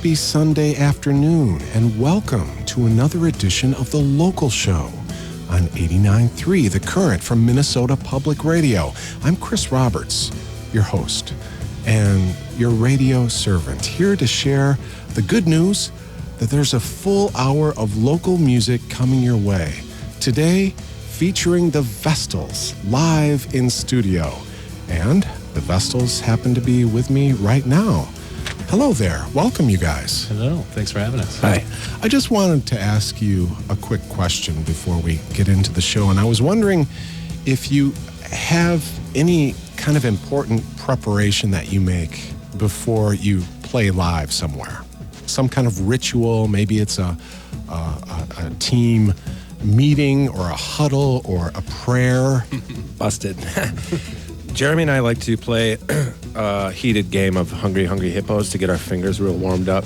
happy Sunday afternoon, and welcome to another edition of The Local Show on 89.3 The Current from Minnesota Public Radio. I'm Chris Roberts, your host and your radio servant, here to share the good news that there's a full hour of local music coming your way. Today, featuring the Vestals live in studio. And the Vestals happen to be with me right now. Hello there. Welcome, you guys. Hello. Thanks for having us. Hi. I just wanted to ask you a quick question before we get into the show. And I was wondering if you have any kind of important preparation that you make before you play live somewhere. Some kind of ritual. Maybe it's a team meeting or a huddle or a prayer. Busted. Jeremy and I like to play a heated game of Hungry Hungry Hippos to get our fingers real warmed up.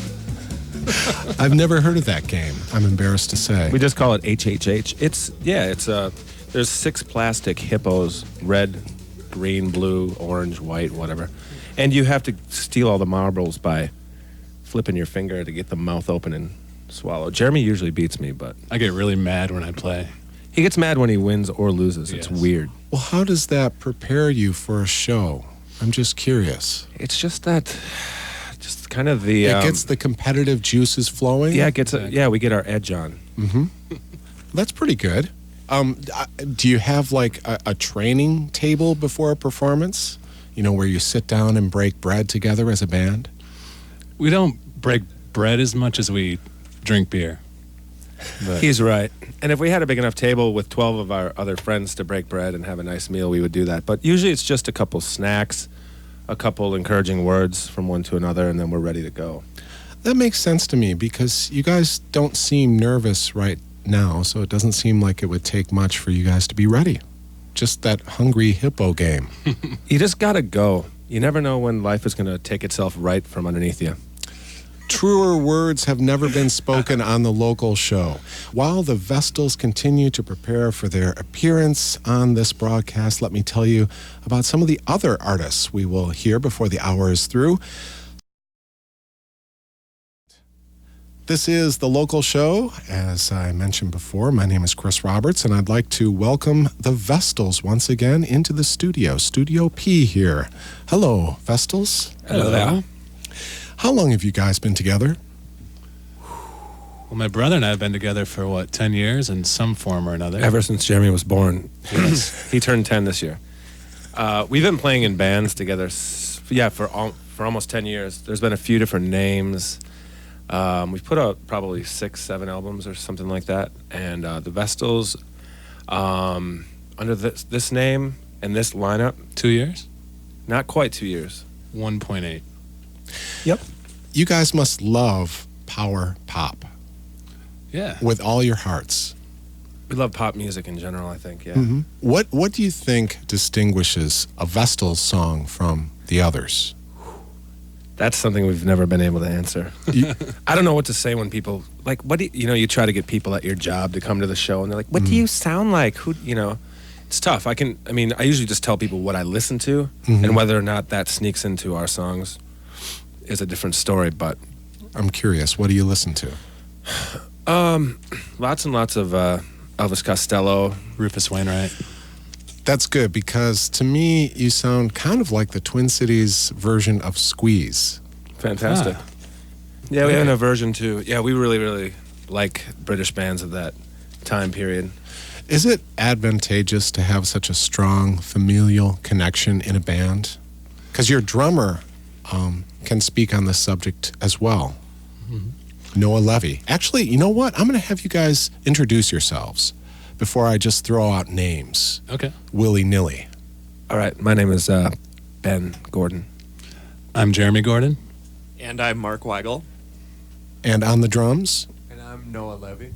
I've never heard of that game. I'm embarrassed to say. We just call it HHH. There's 6 plastic hippos, red, green, blue, orange, white, whatever. And you have to steal all the marbles by flipping your finger to get the mouth open and swallow. Jeremy usually beats me, but I get really mad when I play. he gets mad when he wins or loses. Yes. It's weird. Well, how does that prepare you for a show? I'm just curious. It's just that, just kind of the... It gets the competitive juices flowing? Yeah, we get our edge on. Mm-hmm. That's pretty good. Do you have like a training table before a performance? You know, where you sit down and break bread together as a band? We don't break bread as much as we drink beer. But He's right. And if we had a big enough table with 12 of our other friends to break bread and have a nice meal, we would do that. But usually it's just a couple snacks, a couple encouraging words from one to another, and then we're ready to go. That makes sense to me because you guys don't seem nervous right now, so it doesn't seem like it would take much for you guys to be ready. Just that hungry hippo game. You just gotta go. You never know when life is gonna take itself right from underneath you. Truer words have never been spoken on the local show. While the Vestals continue to prepare for their appearance on this broadcast, let me tell you about some of the other artists we will hear before the hour is through. This is the local show. As I mentioned before, my name is Chris Roberts, and I'd like to welcome the Vestals once again into the studio. Studio P here. Hello, Vestals. Hello there. How long have you guys been together? well, my brother and I have been together for 10 years in some form or another. Ever since Jeremy was born. He turned 10 this year. We've been playing in bands together, for almost 10 years. There's been a few different names. We've put out probably 6, 7 albums or something like that. And the Vestals, under this name and this lineup. 2 years? Not quite 2 years. 1.8. Yep. You guys must love power pop Yeah. with all your hearts. We love pop music in general, I think, yeah. Mm-hmm. What do you think distinguishes a Vestals song from the others? That's something we've never been able to answer. I don't know what to say when people, like, you try to get people at your job to come to the show, and they're like, what do you sound like? It's tough. I usually just tell people what I listen to, and whether or not that sneaks into our songs is a different story, but... I'm curious, what do you listen to? Lots and lots of Elvis Costello. Rufus Wainwright. That's good, because to me, you sound kind of like the Twin Cities version of Squeeze. Fantastic. Ah. Yeah, we have an aversion to... Yeah, we really, really like British bands of that time period. Is it advantageous to have such a strong familial connection in a band? Because your drummer can speak on this subject as well. Mm-hmm. Noah Levy. Actually, you know what? I'm going to have you guys introduce yourselves before I just throw out names. Okay. Willy-nilly. All right, my name is Ben Gordon. I'm Jeremy Gordon. And I'm Mark Weigel. And on the drums? And I'm Noah Levy.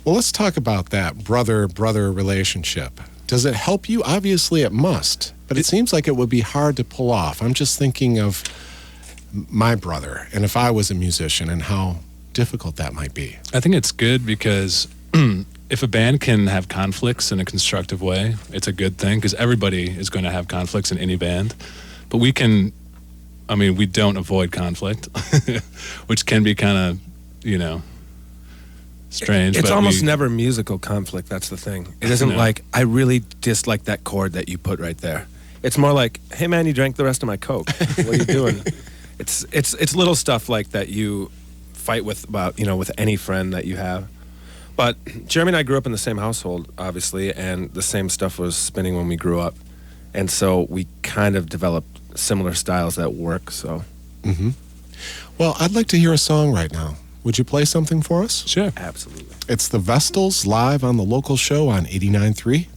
Well, let's talk about that brother-brother relationship. Does it help you? Obviously, it must. But it seems like it would be hard to pull off. I'm just thinking of my brother, and if I was a musician, and how difficult that might be. I think it's good because if a band can have conflicts in a constructive way, it's a good thing because everybody is going to have conflicts in any band. But we can I mean, we don't avoid conflict, which can be kind of, strange. It's but almost never musical conflict. That's the thing. It isn't No. like, I really dislike that chord that you put right there. It's more like, hey man, you drank the rest of my Coke. What are you doing? It's little stuff like that you fight with about, with any friend that you have. But Jeremy and I grew up in the same household, obviously, and the same stuff was spinning when we grew up. And so we kind of developed similar styles that work, so. Well, I'd like to hear a song right now. Would you play something for us? Sure. Absolutely. It's the Vestals live on the local show on 89.3